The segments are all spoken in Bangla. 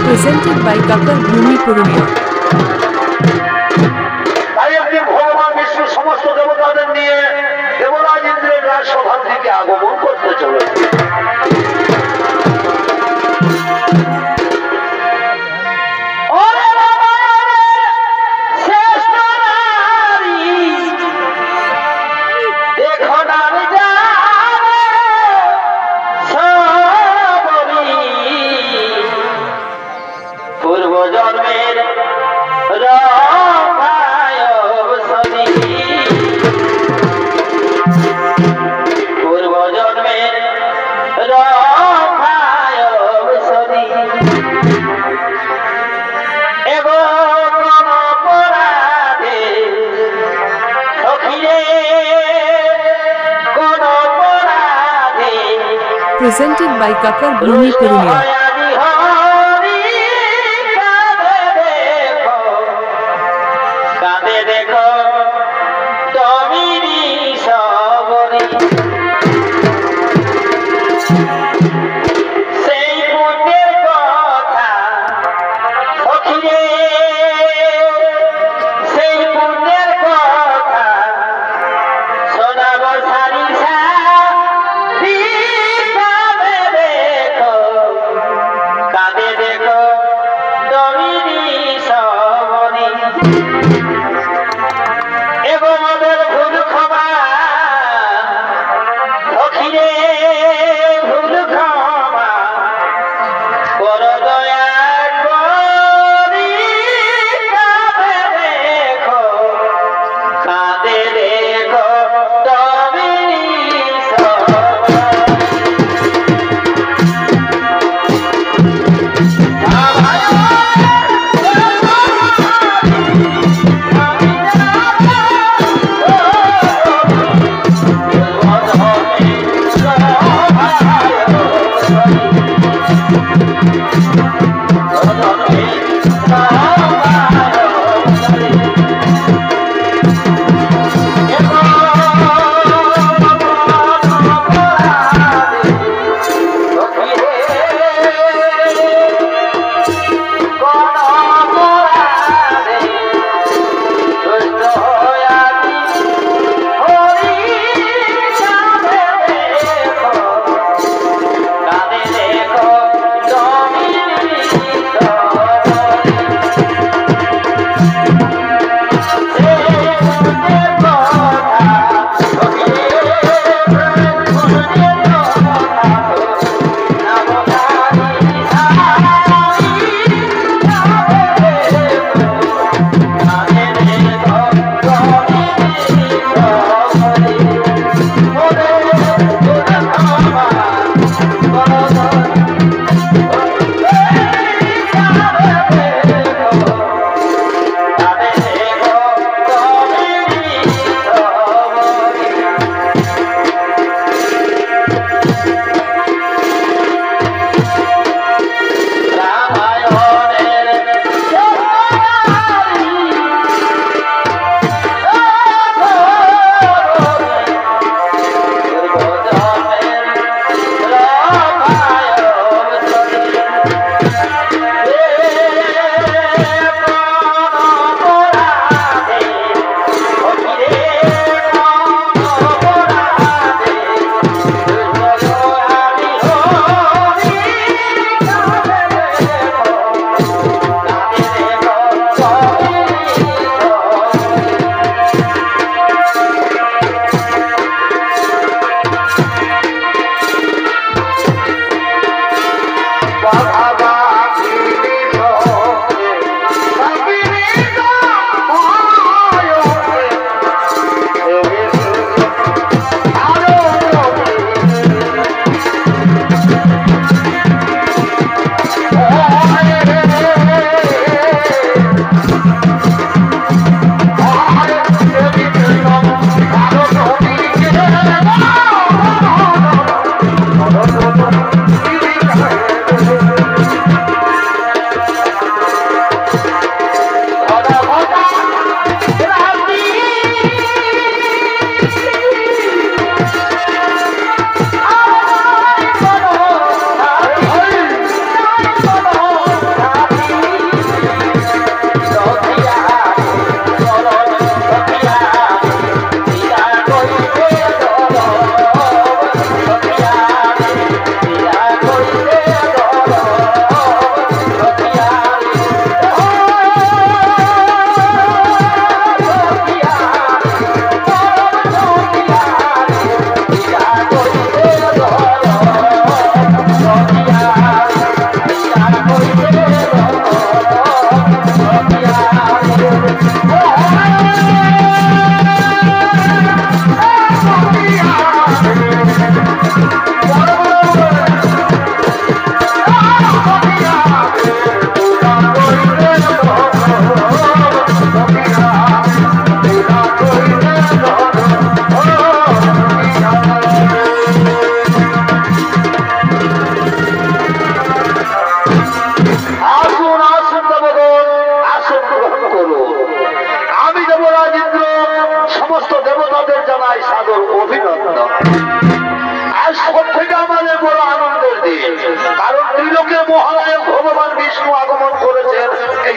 Presented by Kakar Bhumi Purulia. ভগবান বিষ্ণু সমস্ত দেবতাদের নিয়ে দেবরাজ ইন্দ্রের রাজসভা থেকে আগমন করতে চলেছে। পূর্বজন্মের পূর্বজন্মের Presented by Kakar Bhumi Purulia.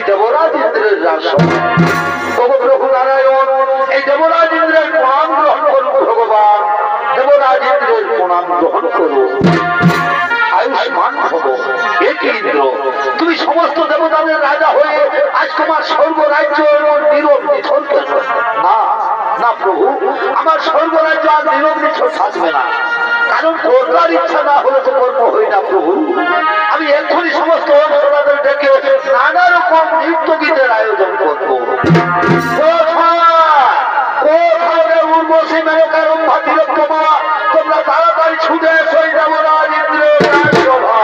Debraj ইন্দ্রের রাজসভা। প্রভু নারায়ণ, এই দেবরাজ ইন্দ্রের প্রণাম গ্রহণ করুন ভগবান, দেবরাজ ইন্দ্রের প্রণাম গ্রহণ করুন। আয়ুষ্মান হব। এটি ইন্দ্র, তুমি সমস্ত দেবতাদের রাজা হয়ে আজ তোমার স্বর্গরাজ্য নীরব নিথর করবে না। না প্রভু, আমার স্বর্গরাজ্য আর নীরব নিথর থাকবে না, কারণ কর্তার ইচ্ছা না হলে তো কর্ম হয় না প্রভু। আমি এক্ষুনি সমস্ত অপরাধের ডেকে নানা রকম নৃত্য গীতের আয়োজন করবো। উর্বশী মেনকা রম্ভা তিলোত্তমা, তোমরা তাড়াতাড়ি ছুটে এসো দেবরাজ ইন্দ্রের রাজসভা।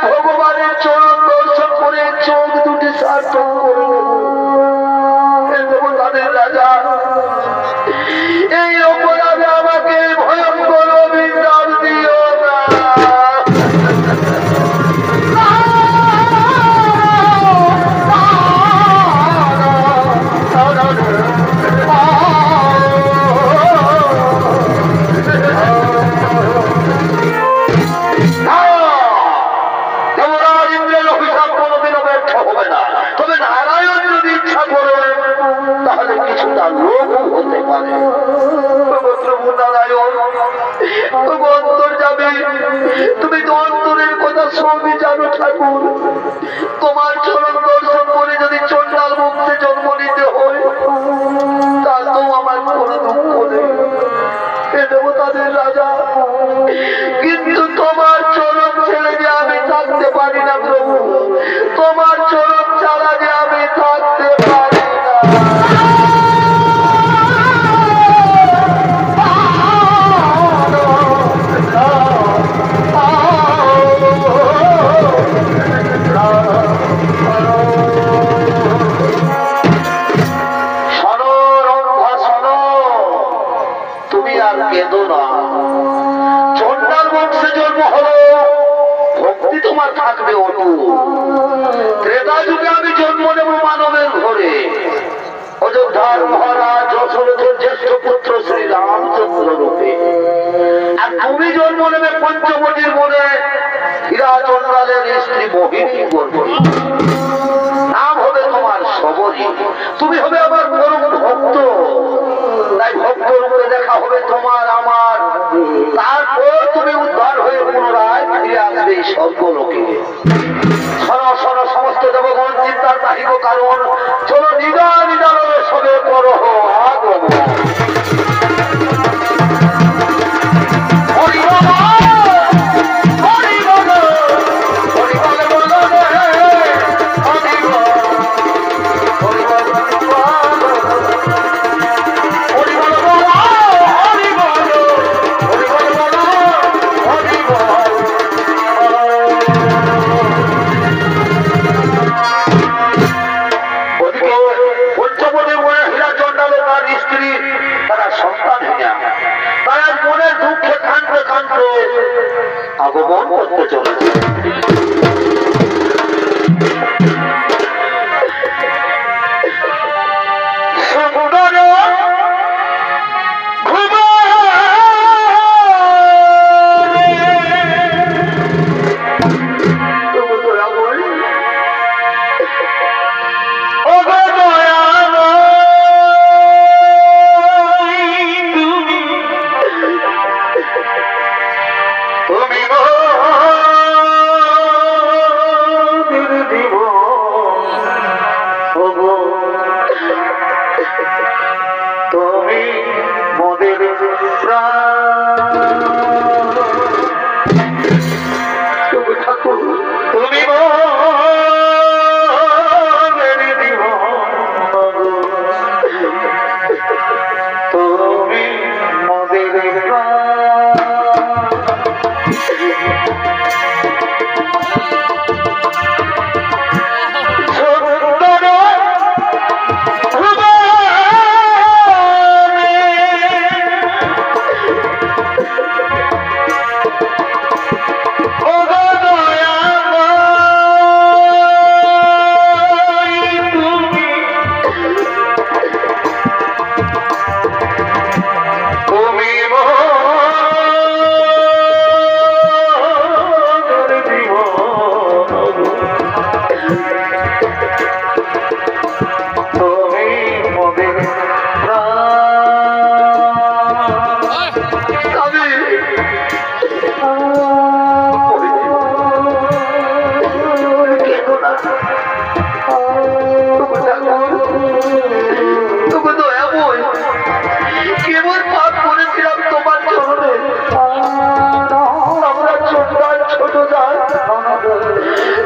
ভগবানের চরণ দর্শন করে চোখ দুটি সার্থক করে নেব। তুমি তো অন্তরের কথা সবই জানো ঠাকুর। তোমার চরণ দর্শন করে যদি চন্ডাল মুক্তে জন্ম নিতে হয় তাতেও আমার কোনো দুঃখ নেই, এ দেবতাদের রাজা। কিন্তু তোমার চরণ ছেড়ে যে আমি থাকতে পারি না প্রভু, তোমার চরণ ছাড়া যে আমি থাকতে পারি না। থাকবে অটু। ত্রেতা যুগে আমি জন্ম নেব মানবের ঘরে, অযোধ্যার মহারাজ দশরথের জ্যেষ্ঠ পুত্র শ্রী রামচন্দ্র রূপে। আর তুমি জন্ম নেবে পঞ্চবটির মনে হীরা চন্দ্রালের স্ত্রী মোহিনী গর্ভে। নাম হবে তোমার সবরী, তুমি হবে আমার পরম ভক্ত। তাই ভক্ত রূপে দেখা হবে তোমার আমার। তারপর তুমি উদ্ধার হয়ে পুনরায় ফিরে আসবে এই স্বর্গলোকে। শোনো শোনো সমস্ত দেবগণ, চিন্তার নাহিব কারণ। চলো নিদান নিদানের সবে করো আগমন। আগমন করতে চলেছে।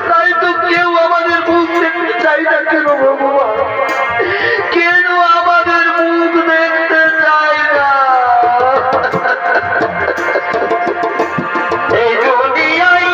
তাই তো কেউ আমাদের মুখ দেখতে চাই না কেন ভগবান, কেন আমাদের মুখ দেখতে চায় না? এই দুনিয়ায়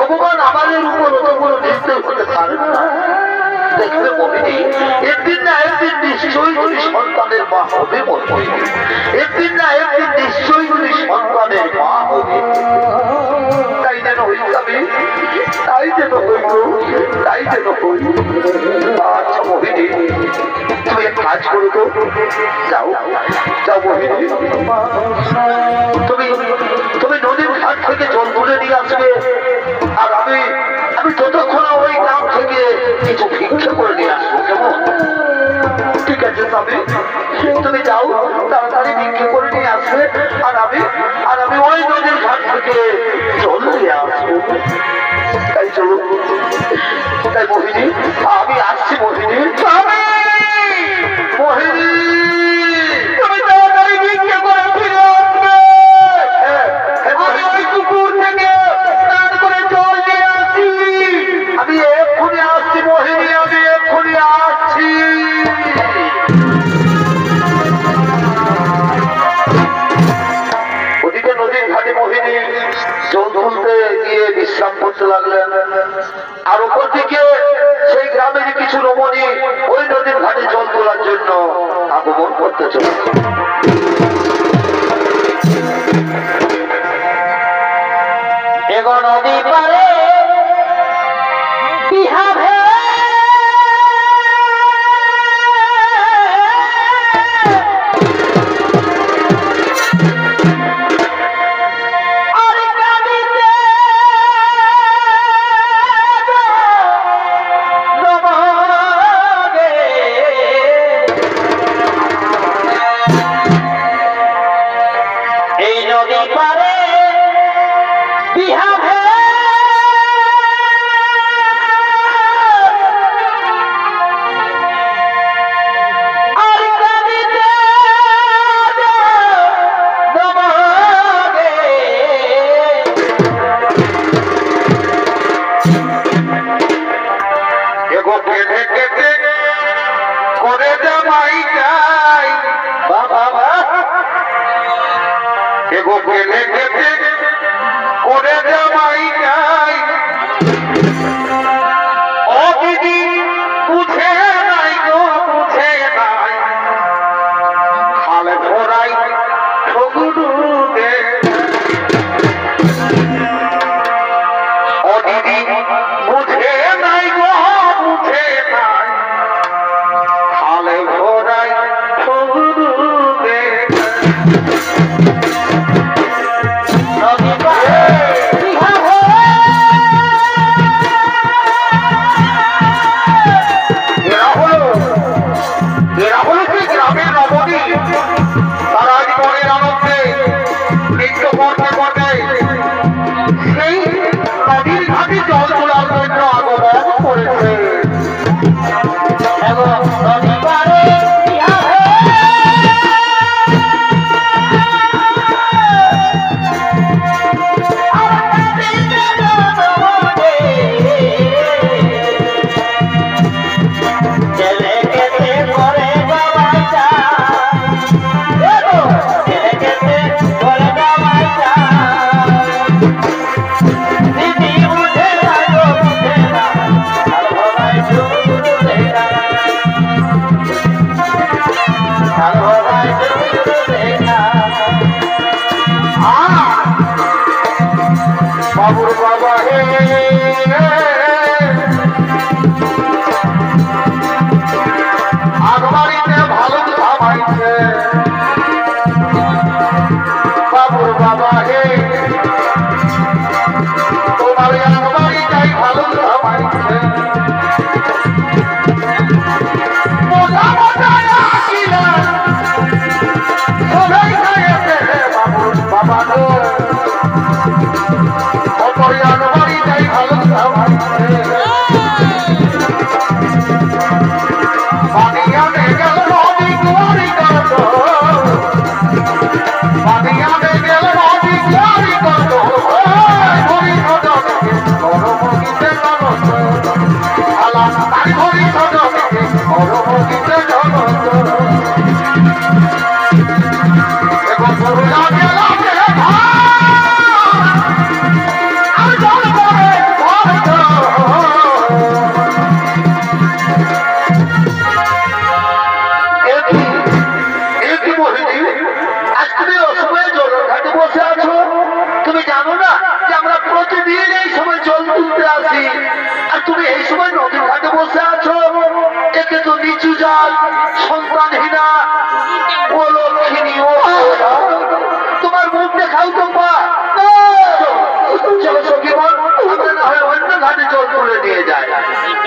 ভগবান আমাদের উপর অত বড় নির্দয় হতে পারে না। দেখবে মোহিনী, একদিন না একদিন নিশ্চয়ই তুমি সন্তানের মা হবে মোহিনী, একদিন না একদিন নিশ্চয়ই তুমি সন্তানের মা হবে। তাই যেন হইতামি, তাই যেন হইব, তাই যেন হইব। আচ্ছা মোহিনী, তুমি এক কাজ করো তো, যাও যাও মোহিনী, তুমি তুমি নদীর ঘাট থেকে জল তুলে নিয়ে আসবে, আর আমি আমি ততক্ষণ ওই গ্রাম থেকে কিছু ভিক্ষা করে নিয়ে আসবো, কেমন? ঠিক আছে তবে তুমি যাও, তাড়াতাড়ি ভিক্ষা করে নিয়ে আসবে, আর আমি ওই নদীর ঘাট থেকে জল নিয়ে আসবো। তাই চলো, তাই মোহিনী, আমি আসছি মোহিনী। মোহিনী, তুমি তাড়াতাড়ি ভিক্ষা করে ফিরে আসবে। আমি ওই পুকুর থেকে স্নান করে জল নিয়ে আসি। আমি এক্ষুনি আসছি মোহিনী, আমি এক্ষুনি আসছি। ওদিকে নদীর ঘাটে মোহিনী জল তুলতে গিয়ে বিশ্রাম করতে লাগলেন, আর ওপর দিকে সেই গ্রামের কিছু রমণী ওই নদীর ঘাটে জল তোলার জন্য আগমন করতে চলেছে। এগো নদী পারে বিহাভে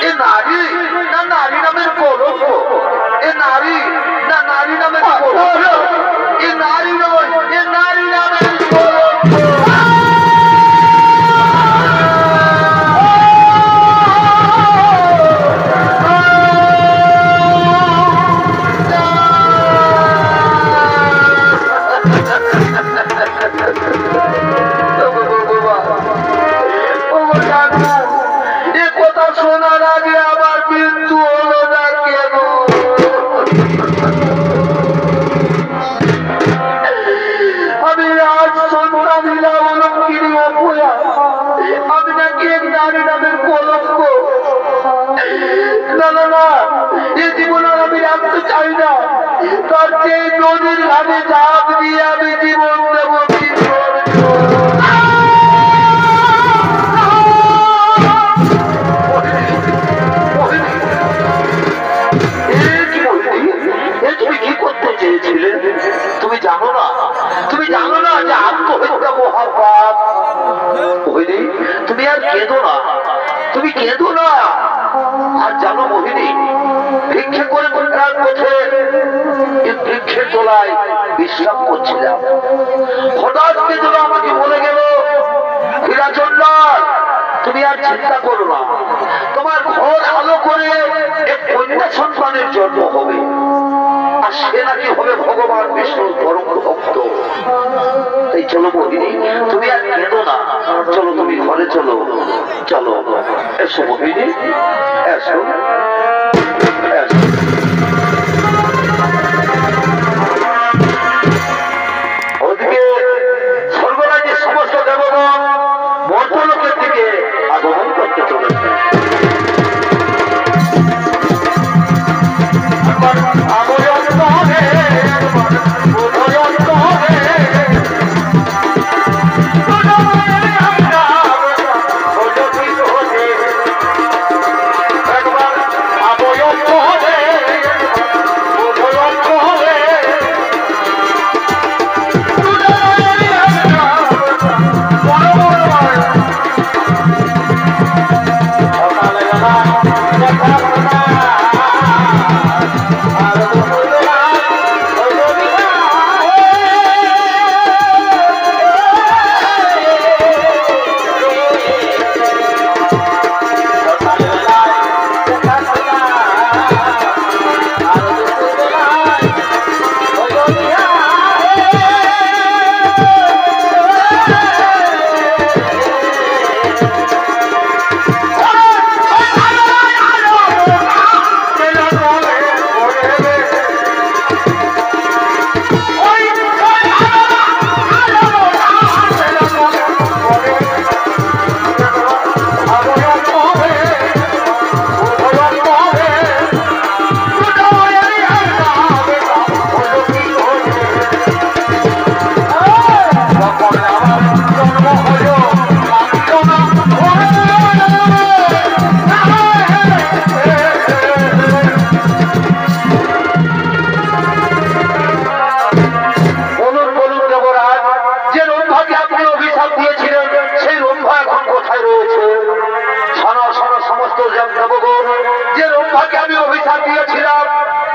এ নারী না নারী নামের কলঙ্ক, এ নারী না নারী নামের কলঙ্ক, এ নারী নয়, এ নারী নামের কলঙ্ক। শোনার আগে আমার মৃত্যু হলো না কেন? আমি আজ সন্তান দিলাম অলঙ্কিনী অপয়া, আমি নাকি এক নারী নামের কলঙ্ক। না না না, এই জীবন আর আমি রাখতে চাই না, তার চেয়ে নদীর ঘাটে ঝাঁপ দিয়ে আমি জীবন দেব। তুমি জানো না, তুমি জানো না যে আত্মহত্যা মহাপাপ। মোহিনী তুমি আর কেঁদো না, তুমি কেঁদো না। আর জানো মোহিনী, ভিক্ষে করে কোনটার পথে বৃক্ষের তলায় বিশ্রাম করছিলাম, হঠাৎ কেঁদো আমাকে বলে গেল, হীরাচন্দ্র তুমি আর চিন্তা করো না, তোমার ঘর আলো করে এক কন্যা সন্তানের জন্ম হবে, আর সে নাকি হবে ভগবান বিষ্ণুর পরম ভক্ত। তাই চলো মোহিনী তুমি আর কেঁদো না, চলো তুমি ঘরে চলো, চলো এসো মোহিনী, এসো এসো। ওদিকে স্বর্গরাজ্যের সমস্ত দেবগণ মর্ত্যলোকের দিকে আগমন করতে চলেছে।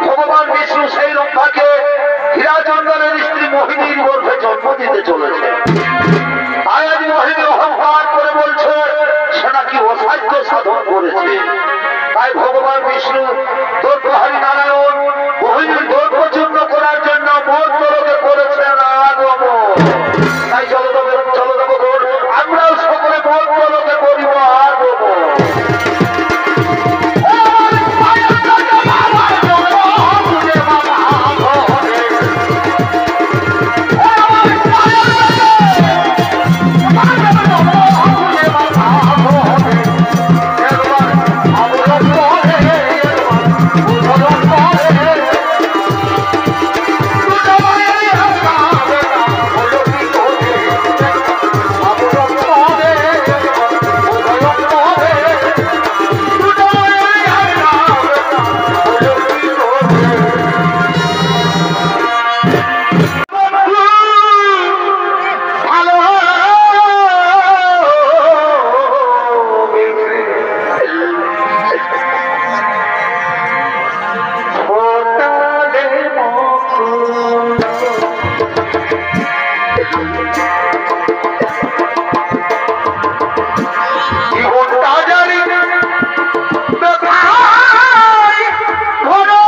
ভগবান বিষ্ণু সেই রম্ভাকে হীরাচন্দ্রের স্ত্রী মোহিনীর গর্ভে জন্ম দিতে চলেছে। আজ মোহিনী অহংকার করে বলছে সে নাকি অসাধ্য সাধন করেছে। তাই ভগবান বিষ্ণু দৈত্যহারী নারায়ণ মোহিনীর দৈত্য চূর্ণ করার জন্য মর্ত্যলোকে করেছেন আগমন। তাই চলো দেবগণ আমরাও সকলে মর্ত্যলোকে করিব আগমন। Oh, জীবনটা জানি ব্যথায় ভরা।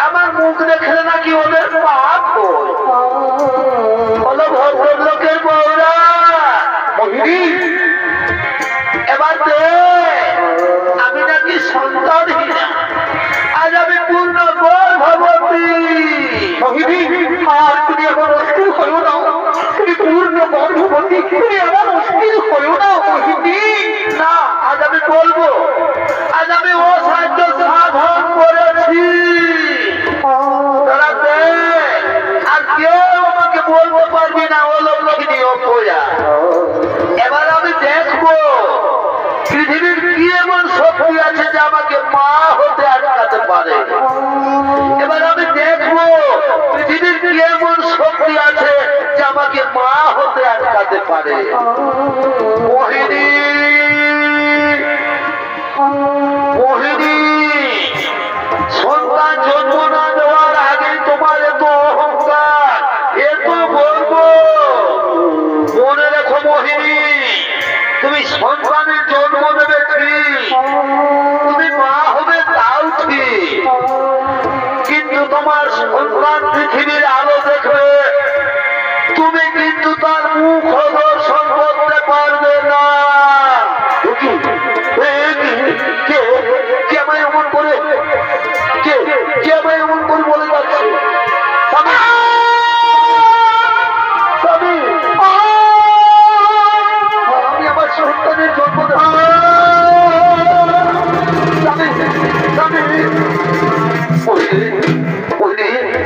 আমার মুখ দেখলে নাকি ওদের পাপ হলো ভদ্রলোকের বউরা। মোহিনী এবার আমি নাকি সন্তানহীনা, আজ আমি পূর্ণ গর্ভবতী। মোহিনী আর তুমি আমার অস্থির হয়েও না, তুমি পূর্ণ গর্ভবতী, তুমি আমার অস্থির হয়েও না মোহিনী। না, আজ আমি বলবো, আজ আমি অসাধ্য সাধন করেছি। আর কেউ আমাকে বলতে পারবি না ও লক্ষ্মী অপয়া। এবার আমি দেখবো পৃথিবীর কি এমন শক্তি আছে যে আমাকে মা হতে আটকাতে পারে। এবার আমি দেখবো পৃথিবীর কি এমন শক্তি আছে যে আমাকে মা হতে আটকাতে পারে। মোহিনী, মোহিনী, সন্তান জন্ম না দেওয়ার আগে তোমার এত অহংকার, এত গর্ব। মনে রেখো মোহিনী, তুমি সন্তানের জন্ম দেবে ঠিক, তুমি মা হবে তাও ঠিক, কিন্তু তোমার সন্তান পৃথিবীর আলো দেখবে, তুমি কিন্তু তার মুখ দর্শন করতে পারবে না। কে আমায় এমন করে বলে যাচ্ছে? আমি আমার সন্তানের জন্ম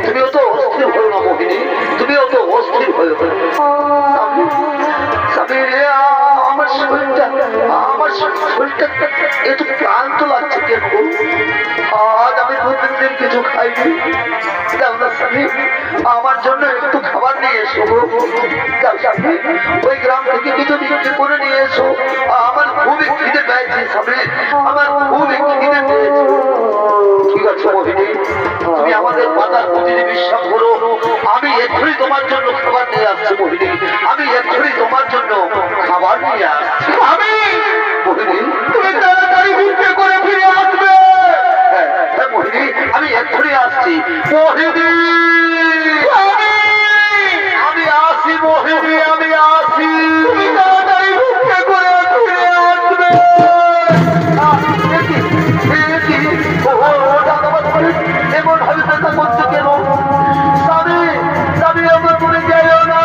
তুমিও তো অস্থির হয়ে না মোহিনী, তুমিও তো অস্থির হয়ে আমার শরীরটা একটু ক্লান্ত লাগছে। কেন আজ আমি দুদিন দিন কিছু খাইনি। স্বামী, আমার জন্য একটু খাবার নিয়ে এসো। ওই গ্রাম থেকে কিছু বিক্রি করে নিয়ে এসো। আমার খুবই খিদে পেয়েছে স্বামী, আমার খুবই খিদে পেয়েছে। ঠিক আছে মোহিনী, তুমি আমাদের পাতার প্রতিটি বিশ্বাস করো, আমি এক্ষুনি তোমার জন্য খাবার নিয়ে আসছি। মোহিনী, আমি এক্ষুনি তোমার জন্য খাবার নিয়ে আসছি। আমি মোহিনী, তুমি তাড়াতাড়ি বিক্রি করে ফিরে আসবে। হ্যাঁ মোহিনী, আমি এক্ষুনি আসছি। মোহিনী, আমি আসি। মোহিনী, আমি আসি। তুমি তাড়াতাড়ি বিক্রি করে ফিরে আসবে। এমন ভাবে চেষ্টা করছো কেন? স্বামী, স্বামী, আমার করে যাইও না।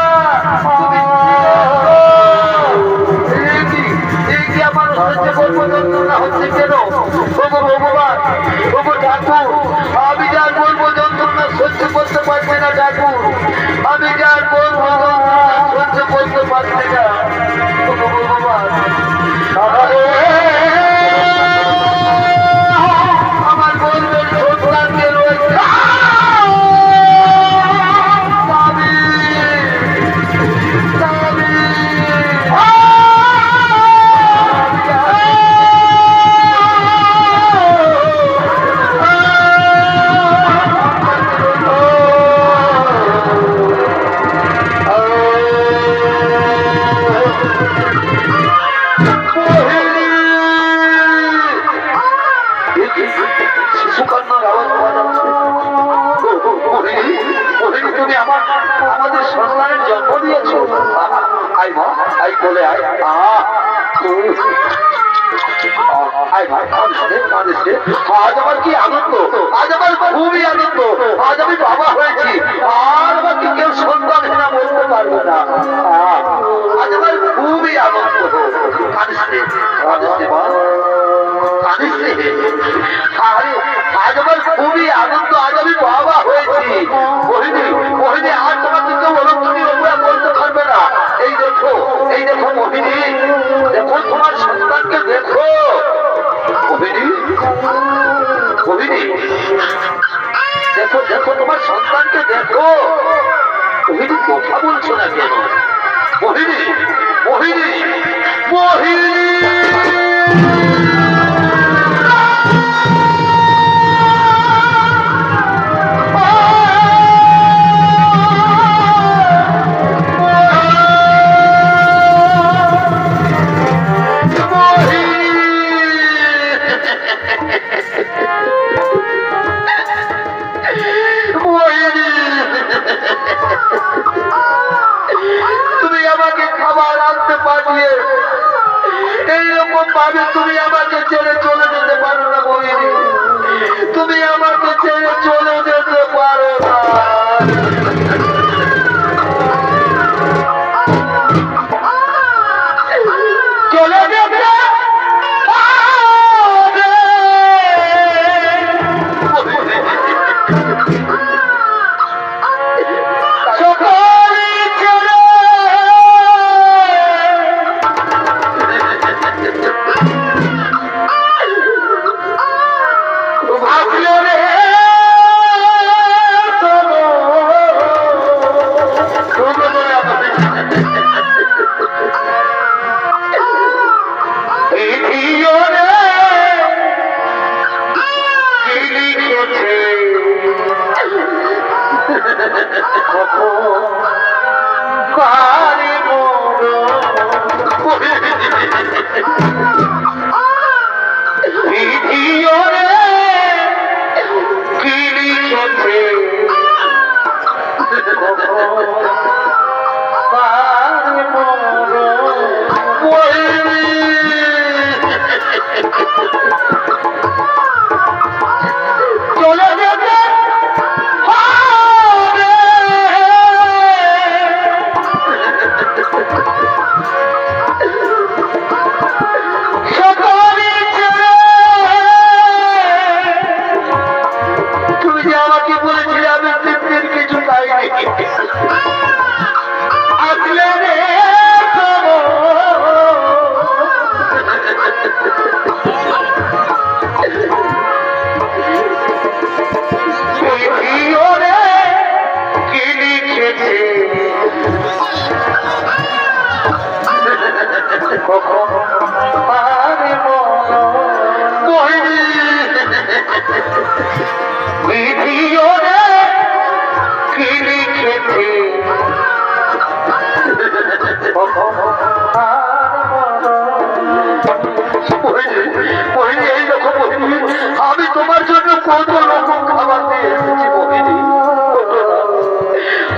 আমার হচ্ছে গল্প যন্ত্রণা হচ্ছে কেন? ভগবান, ঠাকুর, আমি যার গল্প যন্ত্রণা সহ্য করতে পারছি না। ঠাকুর, আমি যার গল্প যন্ত্রণা সহ্য করতে পারছি না। ভগবান, আমার গল্পের সন্তানকে রয়েছে। তুমি আমাদের সন্তানের জন্ম দিয়েছো। আই মা, আই বলে আয়। আয় ভাই কাঁদছে আজ আমার কি আনন্দ, আজ আমার খুবই আনন্দ, আজ আমি বাবা হয়েছি, আর আমাকে কেউ সন্তানহীনা বলতে পারবে না। আজ আমার খুবই আনন্দ। কাঁদছে মা কাঁদছে, আজ আমার খুবই আনন্দ, আজ আমি বাবা হয়েছি। মোহিনী মোহিনী আর তোমাকে কেউ অলক্ষণী ওপরা বলতে পারবে না। এই দেখো মোহিনী, দেখো তোমার সন্তানকে দেখো। মোহিনী মোহিনী দেখো দেখো তোমার সন্তানকে দেখো। মোহিনী কথা বলছো না কেন? মোহিনী মোহিনী মোহিনী তুমি আমাকে খাবার আনতে পাঠিয়ে এইরকম ভাবে তুমি আমাকে ছেড়ে চলে যেতে পারো না মোহিনী, তুমি আমাকে ছেড়ে চলে যেতে পারো না। চলে যেতে আমি তোমার জন্য কত রকম খাবার দিয়ে এসেছি মোহিনী,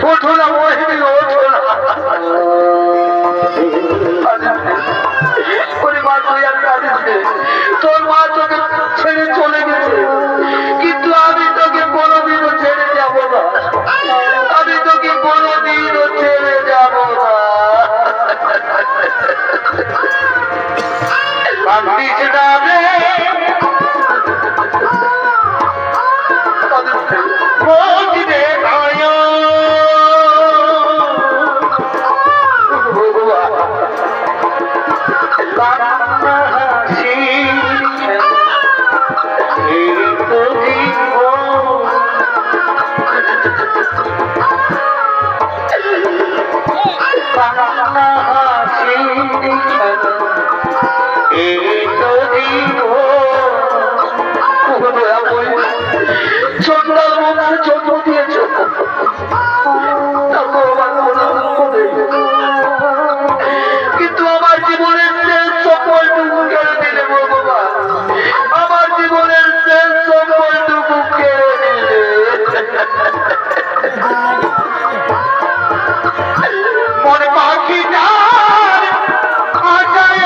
ওঠো না মোহিনী, ওঠো না। তোর মা তোকে ছেড়ে চলে গেছে, কিন্তু আমি তোকে কোনোদিনও ছেড়ে যাব না, আমি তোকে কোনোদিনও ছেড়ে যাব না। কান্দিস না রে মোহিনী ভাইয়া, চন্দ্রাল মুখে চন্দ্র দিয়েছ, কিন্তু আমার জীবনের শেষ সম্বলটুকু কেড়ে দিলে ভগবান, আমার জীবনের শেষ সম্বলটুকু কেড়ে দিলে। মনে পাখি না আশায়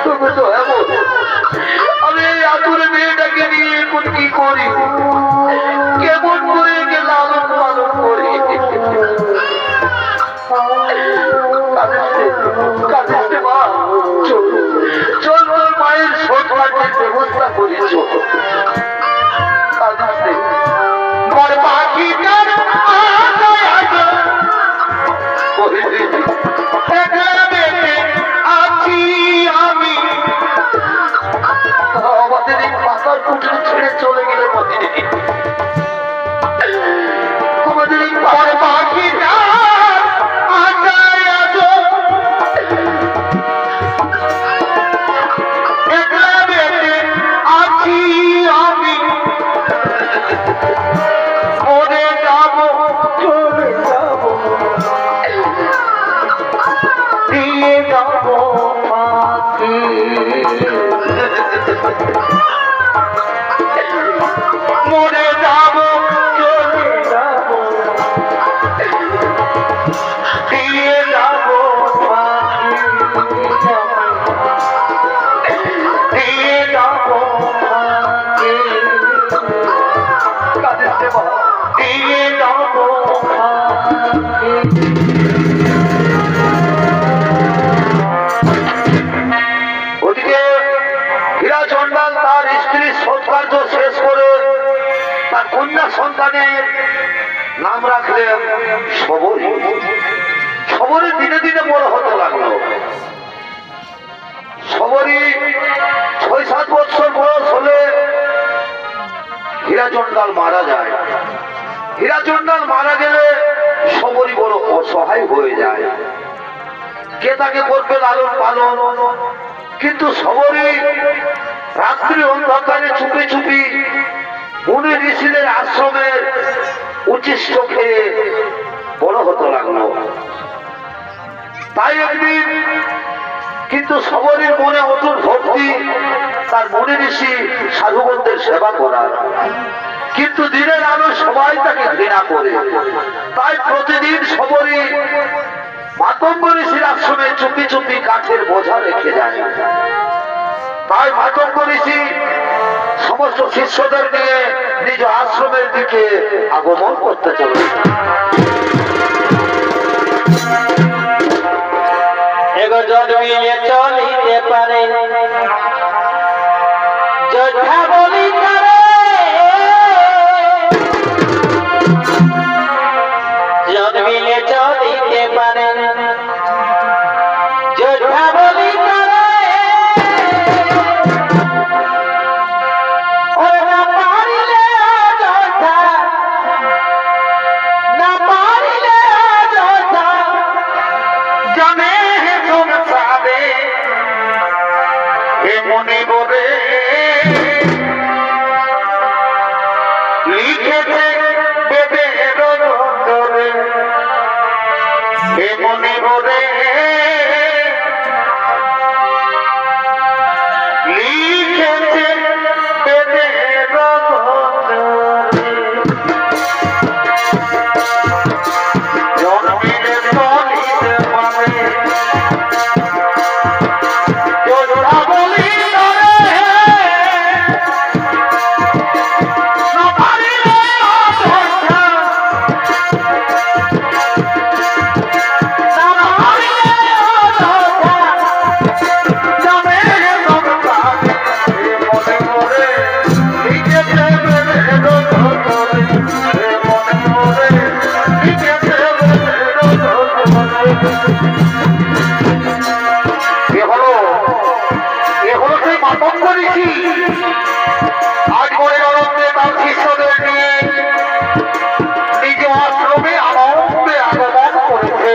তুমি তো এমন, আমি এই আতুরে মেয়েটাকে নিয়ে এখন কি করি, কেমন করে একে লালন পালন করি। কাঁদিসে মা, চল চল, তোর মায়ের শোধ কাটের ব্যবস্থা করি, চল কাঁদিসে। মোর পাখিটার আছি আমি, আমাদের এই পাতার কুটির ছেড়ে চলে গেলে আমাদের এই পাখিটা আছি আমি, মরে যাব চলে যাব, দিয়ে যাব পাখি, মরে যাব চলে যাব, দিয়ে যাব পাখি, দিয়ে যাব পাখি, কাঁদিসে মা, দিয়ে যাব পাখি। ওদিকে হীরা চন্ডাল তার স্ত্রীর সৎকার্য শেষ করে তার কন্যা সন্তানের নাম রাখলেন সবরী। সবরী দিনে দিনে বড় হতে লাগলো। সবরী ৬-৭ বছর বয়স হলে হীরা চন্ডাল মারা যায়। হীরা চন্ডাল মারা গেলে সবরী বড় অসহায় হয়ে যায়, কে তাকে করবে লালন পালন। কিন্তু সবরী রাত্রি অন্ধকারে চুপি চুপি মুনি ঋষিদের আশ্রমের উচ্ছিষ্ট খেয়ে বড় হতে লাগলো। তাই একদিন কিন্তু সবরীর মনে অটুট ভক্তি, তার মুনি ঋষি সাধুগণদের সেবা করার। কিন্তু দিনের আলো সবাই তাকে ঘৃণা করে। তাই প্রতিদিন সবরী মাতঙ্গ ঋষির আশ্রমে চুপি চুপি কাঠের বোঝা রেখে যায়। তাই মাতঙ্গ ঋষি সমস্ত শিষ্যদের নিয়ে নিজ আশ্রমের দিকে আগমন করতে চলে। এগো জন্মিলে চলিতে পারে, যোদ্ধা বলি করে, জন্মিলে চলিতে পারে, যোদ্ধা বলি করে, ওরে না পারিলে যোদ্ধা, না পারিলে যোদ্ধা, জানে সংসারে হে মনে বলে লিখেছে বেদের রচরে, হে মনে বলে লিখেছে বেদের রচরে। জন্মিলে চলিতে পারে, যোদ্ধা বলি করে, না পারিলে অযোদ্ধা, না পারিলে অযোদ্ধা, জানে সংসারে হে মনে করে লিখেছে বেদের রচরে, হে মনে করে লিখেছে বেদের রচরে। এ হলো সেই মাতঙ্গ ঋষি। আজ করে অরণ্যে তার শিষ্যদের নিয়ে নিজ আশ্রমে আনন্দে আগমন করেছে।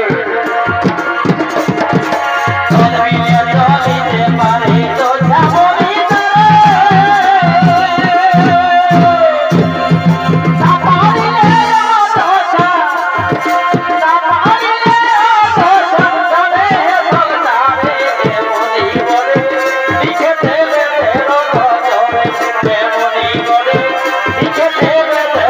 জন্মিলে চলিতে পারে, যোদ্ধা বলি করে, না পারিলে অযোদ্ধা, না পারিলে অযোদ্ধা, জানে সংসারে এমনি বলে লিখেছে বেদের রচরে, এমনি বলে লিখেছে বেদের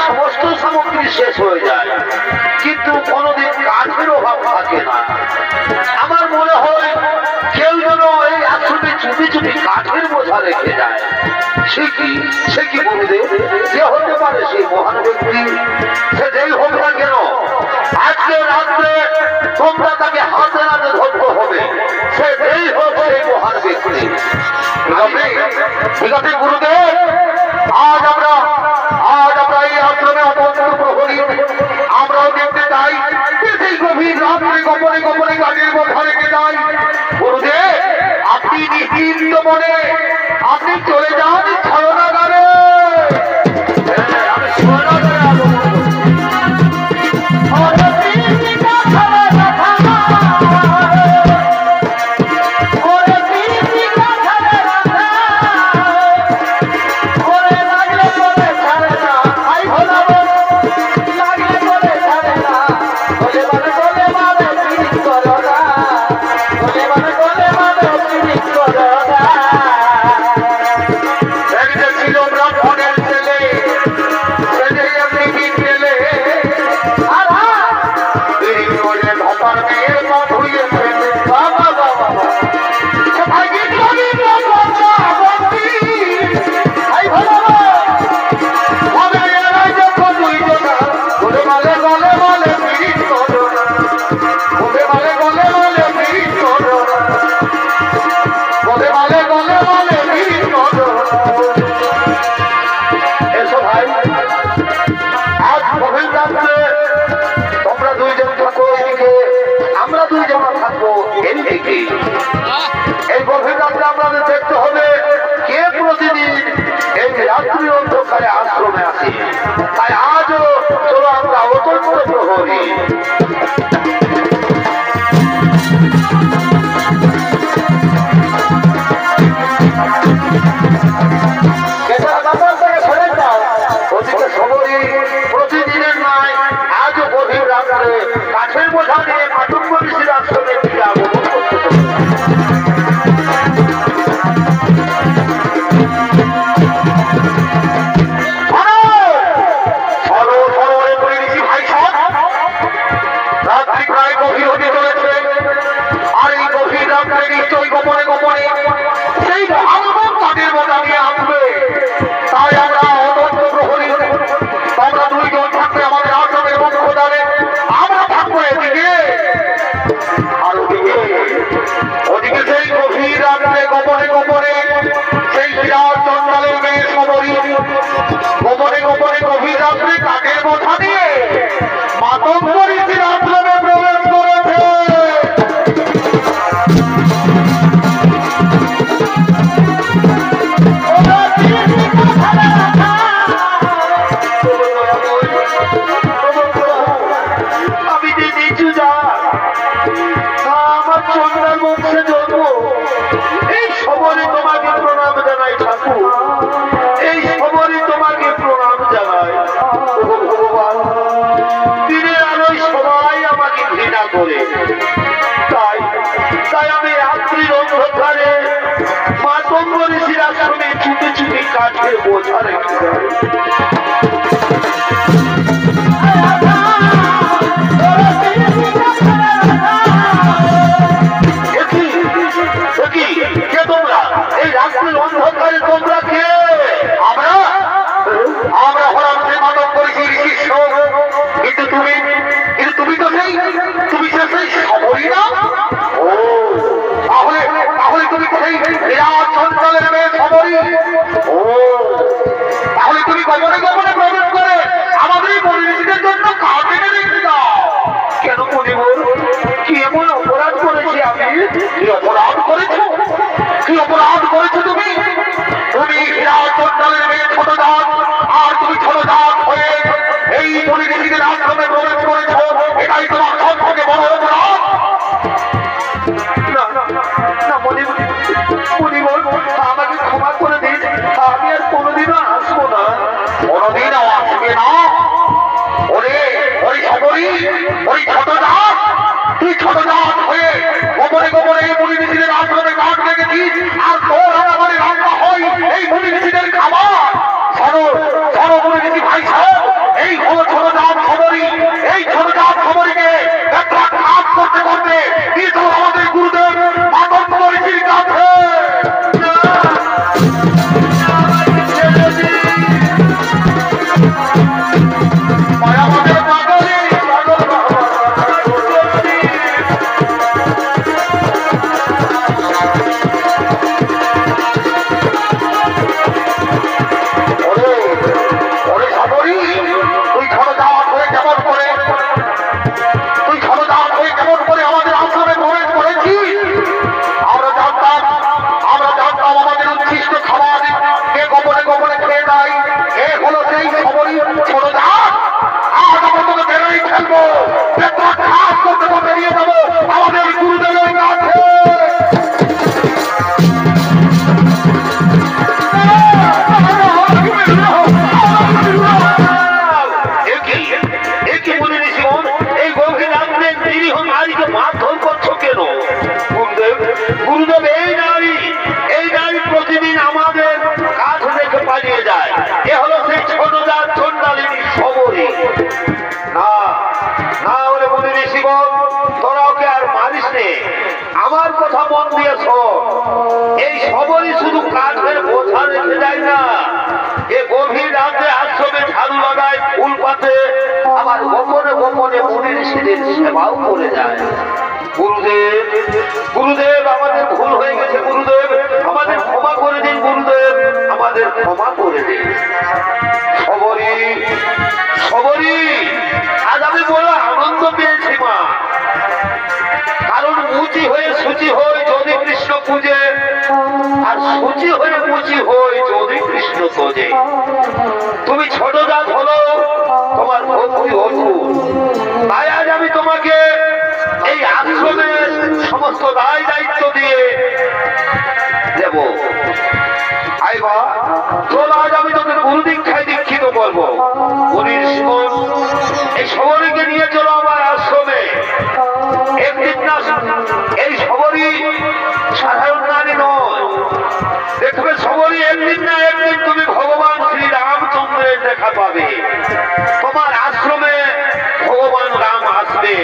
সমস্ত সামগ্রী শেষ হয়ে যায়, কিন্তু কোনোদিন কাঠের অভাব থাকে না। আমার মনে হয় কেউ যেন এই আশ্রমে চুপি চুপি কাঠের বোঝা রেখে যায়। সে কি গুরুদেব? যে হতে পারে সেই মহান ব্যক্তি, সে যেই হোক না কেন, আজকে রাত্রে তোমরা তাকে হাতে নাতে ধরতে হবে। সে যেই হোক সেই মহান ব্যক্তি। ঠিক আছে গুরুদেব, আজ আমরা এই আশ্রমে অবস্থ প্রহরী আমরাও দেখতে চাই যে সেই গভীর রাত্রে গোপনে গোপনে গাড়ির মধ্যে রেখে যাই। গুরুদেব, আপনি নিশ্চিন্ত মনে আপনি চলে যান ছলনাগারে। আমি ছলনাগারে আগমন এই গভীর রাত্রে আমাদের দেখতে হবে কে প্রতিদিন এই রাত্রি অন্ধকারে আশ্রমে আসে। তাই আজও চলো আমরা অত্যন্ত প্রহরী। প্রতিদিনের নয়, আজও গভীর রাত্রে কাঠের বোঝা নিয়ে মাটুম্ব ঋষির আশ্রমে ফিরে আগমন করতে হবে। রাত্রি প্রায় গভীর হতে চলেছে, আর এই গভীর রাত্রে নিশ্চয়ই গোপনে গোপনে সেই ভাঙন কাঠের বোঝা নিয়ে আসবে। তাই আমরা অত্যন্ত প্রহরী, তোমরা দুইজন থাকবে আমাদের আশ্রমের মুখ্য দ্বারে, আমরা থাকবো এদিকে। আর ওদিকে সেই গভীর রাত্রে গোপনে গোপনে সেই বিরাট চন্দ্রালের মেয়ে সমরী গোপনে গোপনে গভীর রাত্রে কাঠের বোঝা নিয়ে মাতঙ্গ ঋষির আশ্রমে প্রবেশ করেছে। আমি যে নিচু যা আমার চন্দ্রাল বংশে জন্ম, এই সমরে তোমাকে প্রণাম জানাই ঠাকুর, এই সমরে তোমাকে প্রণাম জানাই। ভগবান, দিনের আলোয় সবাই আমাকে ঘৃণা করে, তাই আমি রাত্রির অন্ধকারে মাতঙ্গ ঋষির আশ্রমে চুপি চুপি কাঠের বোঝা রেখে যাই। কে তোমরা? এই রাত্রির অন্ধকারে তোমরা কে? আমরা হলাম সেই মাতঙ্গ ঋষির শিষ্য। কিন্তু তুমি তো সেই সমরী না? ও তাহলে তুমি সেই বিরাট চন্দ্রালের মেয়ে সমরী। ও তাহলে তুমি গোপনে গোপনে প্রবেশ করে আমাদের এই পরিবেশীদের জন্য কাঠ এনে রেখে দাও কেন? মনিবর, কি এমন অপরাধ করেছি আমি? কি অপরাধ করেছো? কি অপরাধ করেছো তুমি? তুমি বিরাট চন্দ্রালের মেয়ে ছোট জাত, আর তুমি ছোট জাত হয়ে এই পরিবেশীদের আশ্রমে প্রবেশ করেছো, এটাই তোমার সব থেকে বড় অপরাধ। না মনিবর, আমাকে ক্ষমা করে দিন, আমি আর কোনোদিনও আসবো না। কোনোদিনও আসবে না? ওই ছোট জাত, তুই ছোট জাত হয়ে গোপনে গোপনে এই পরিবেশীদের আশ্রমে কাঠ রেখেছিস, আর তোর আমাদের রান্না হয় এই পরিবেশীদের খাবার। পরিবেশী ভাই সাহেব, এই বসে যায় না, এ গভীর রাতে আশ্রমে ঝাড়ু লাগায়, ফুল পাতে, আবার গোপনে গোপনে মুনি ঋষিদের সেবাও করে যায়। গুরুদেব, গুরুদেব আমাদের ভুল হয়ে গেছে, গুরুদেব আমাদের ক্ষমা করে দিন, গুরুদেব আমাদের ক্ষমা করে দিন। সবরী, সবরী, আজ আমি বড় আনন্দ পেয়েছি মা, কারণ মুচি হয়ে সুচি হই যদি কৃষ্ণ পূজে, আর সুচি হয়ে মুচি হই যদি কৃষ্ণ তোজে। তুমি ছোট জাত হলো, তোমার ভক্তি অদ্ভুত, তাই আজ আমি তোমাকে এই আশ্রমের সমস্ত দায় দায়িত্ব দিয়ে দেব। আইবা চল, আজ আমি তোকে গুরু দীক্ষায় দীক্ষিত করবো। এই সবরীকে নিয়ে চলো আমার আশ্রমে। একদিন না, এই সবরী সাধারণ নারী নয়, দেখবে সবরী একদিন না একদিন তুমি ভগবান শ্রী রামচন্দ্রের দেখা পাবে। তোমার আশ্রমে ভগবান রাম আসবে,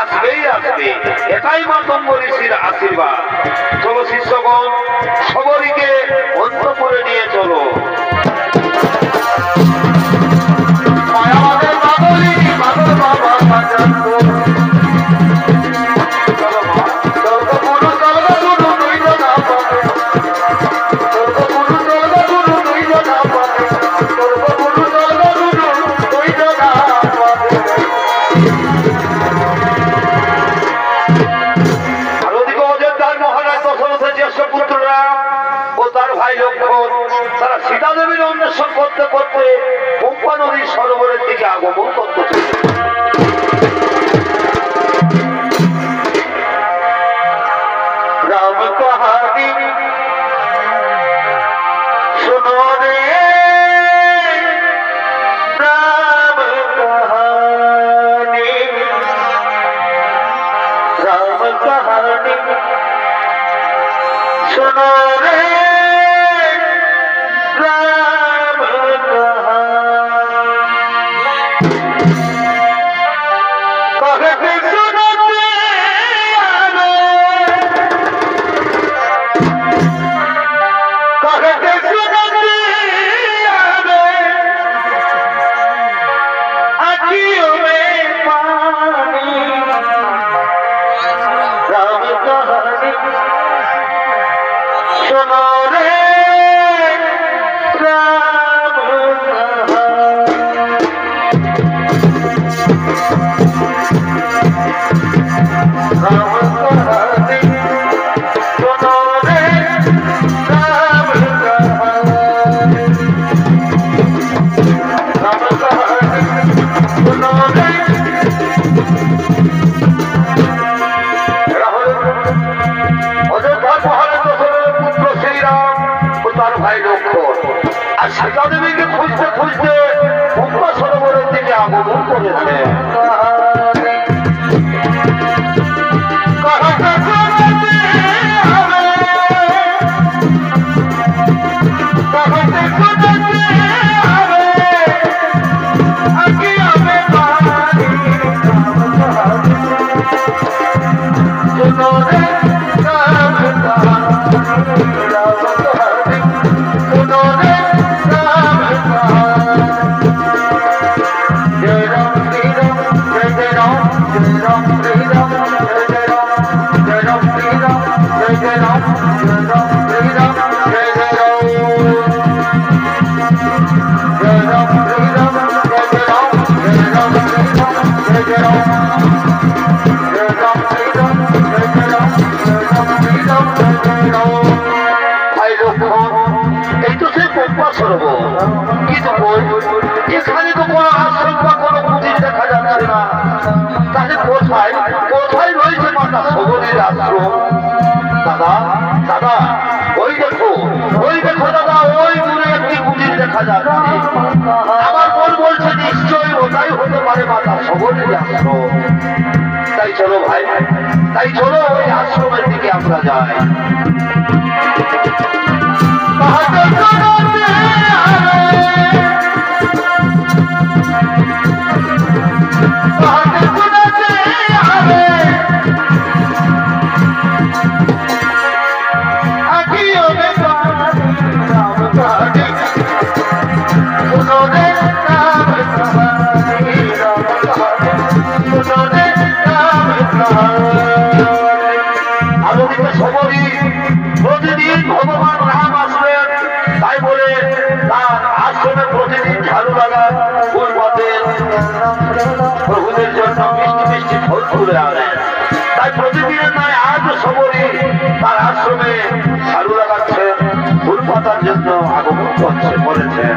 আসবেই আসবে, এটাই মাতঙ্গ ঋষির আশীর্বাদ। চলো শিষ্যগণ, সবরীকে অন্ত করে নিয়ে চলো। আমাদের বাবলি বাবল বাবা বাজান তারা সীতা দেবীর অন্বেষণ করতে করতে পম্পা নদীর সরোবরের দিকে আগমন করতে চলে। রাম কাহানি শোনো রে, রাম কাহানি, রাম কাহানি শোনো রে, राम कहते सुनते आवे, कहते सुनते आवे, आँखियों में पानी। राम कहानी सुनो रे, সীতা দেবীকে খুঁজতে খুঁজতে পম্পা সরোবরের দিকে আগমন করেছে। এখানে তো কোনো আশ্রম বা কোনো পুঁজির দেখা যাচ্ছে না, তাহলে কোথায় কোথায় রয়েছে মাতা সবরীর আশ্রম? দাদা দাদা, ওই দেখো দাদা, ওই দূরে একটি পুঁজির দেখা যাচ্ছে। আমার মন বলছে নিশ্চয়ই ওটাই হতে পারে মাতা সবরীর আশ্রম। তাই চলো ভাই, তাই চলো ওই আশ্রমের দিকে আমরা যাই। राम করছে বলেছেন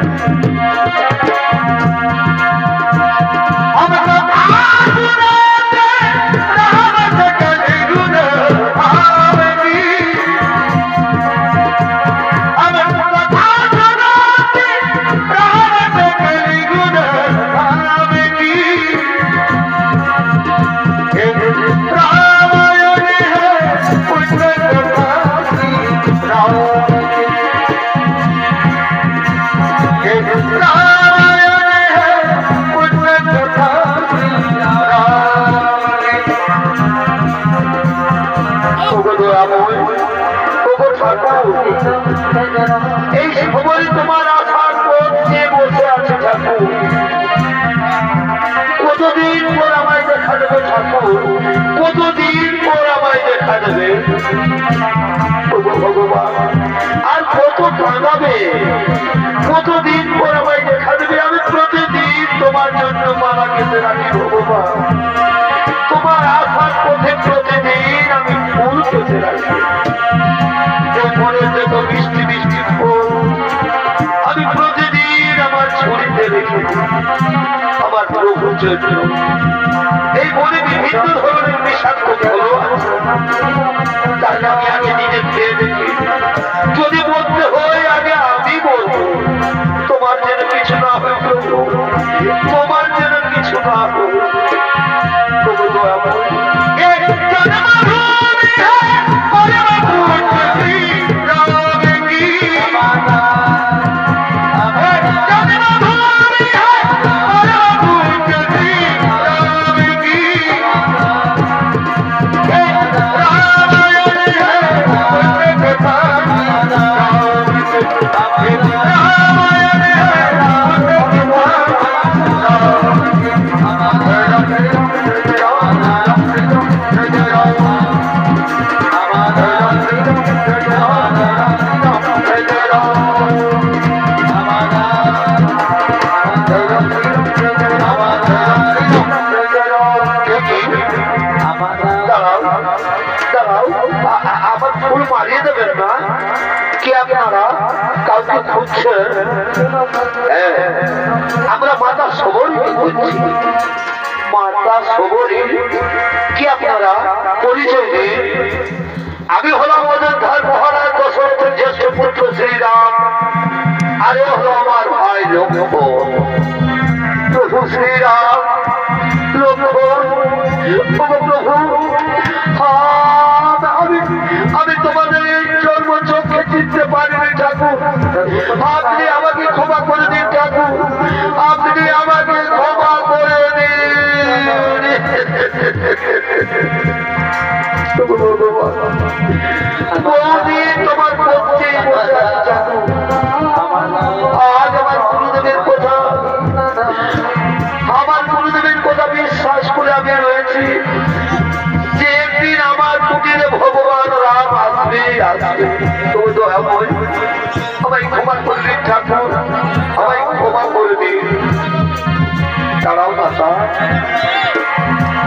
এই সময় তোমার আশার পথে বসে আছে ঠাকুর কতদিন পর আমায় দেখা দেবে ঠাকুর কতদিন পর আমায় দেখা দেবে ভগবান আর কত কাঁদাবে কতদিন পর আমায় দেখা দেবে আমি প্রতিদিন তোমার জন্য মালা কেটে রাখি ভগবান তোমার আশার পথে প্রতিদিন আমি ফুল কেটে রাখি মনে যত বৃষ্টি বৃষ্টি ফুল আমি প্রতিদিন আমার ছুরিতে রেখে আমার প্রভু জন্য এই মনে বিভিন্ন ধরনের বিষাক্ত ফল তাকে আমি আগে নিজে খেয়ে দেখি যদি বলতে হয় আগে আমি বলবো তোমার যেন কিছু না হয় প্রভু তোমার যেন কিছু না হয় প্রভু দয়া আমার ফুল মারিয়ে দেবেন না কি আপনারা কাউকে খুঁজছেন আমরা মাতা সবরী খুঁজছি মাতা সবরী কি আপনারা পরিচয় দিন আমি হলাম অযোধ্যার মহারাজ দশরথের জ্যেষ্ঠ পুত্র শ্রীরাম আরে হলো আমার ভাই লক্ষ্মণ প্রভু শ্রীরাম লক্ষ্মণ প্রভু আমি তোমাদের এই জন্ম চোখে চিনতে পারিনি ঠাকুর আপনি আমাকে ক্ষমা করে দিন ঠাকুর আপনি আমাকে ক্ষমা করে দিন বহুদিন তোমার পক্ষেই বসে আছি ঠাকুর আজ আমার গুরুদেবের কথা বিশ্বাস করে আমি রয়েছি যে একদিন আমার কুটিরে ভগবান রাম আসবে আসবে তো দয়াময় আমায় ক্ষমা করবি ঠাকুর আমায় ক্ষমা করবি দাঁড়াও মাতা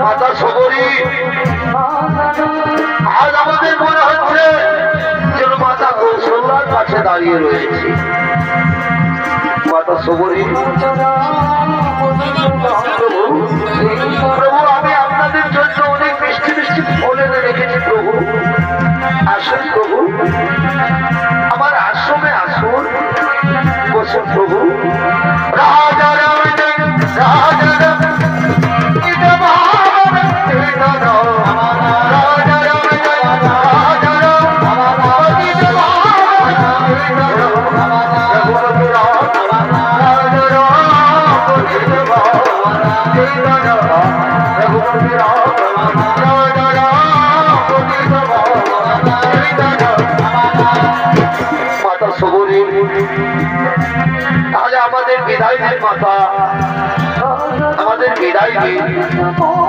মাতা সবরী আজ আমাদের মনে হচ্ছে যেন মাতা কৌশল্যার কাছে দাঁড়িয়ে রয়েছে মাতা সবরী প্রভু আমি আপনাদের জন্য অনেক মিষ্টি মিষ্টি ফল এনে রেখেছি প্রভু আসুন প্রভু আমার আশ্রমে আসুন বসুন প্রভু রাজা রাম রাজা রাম মাতা সবরী তাহলে আমাদের বিদায় দিন মাতা আমাদের বিদায় দিন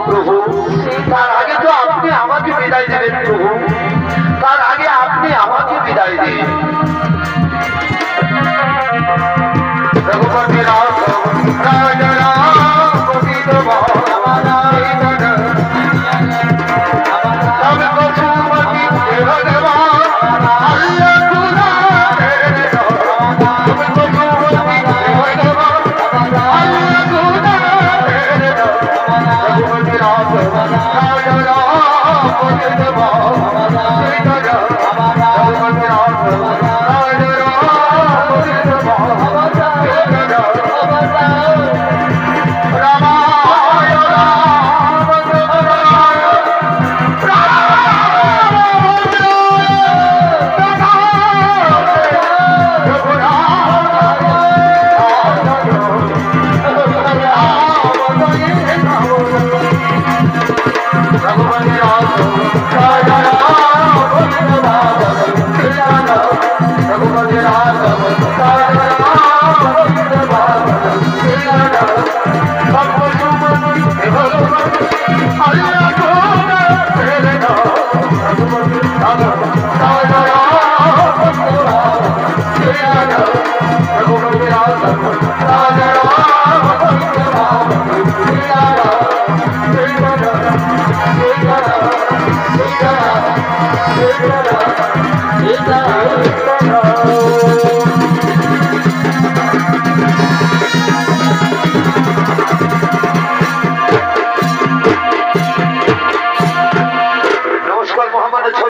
প্রভু তার আগে তো আপনি আমাকে বিদায় দেবেন প্রভু তার আগে আপনি আমাকে বিদায় দিন রঘুপতি রাম রাজা রাম গোবিন্দ ভগবান Raghunath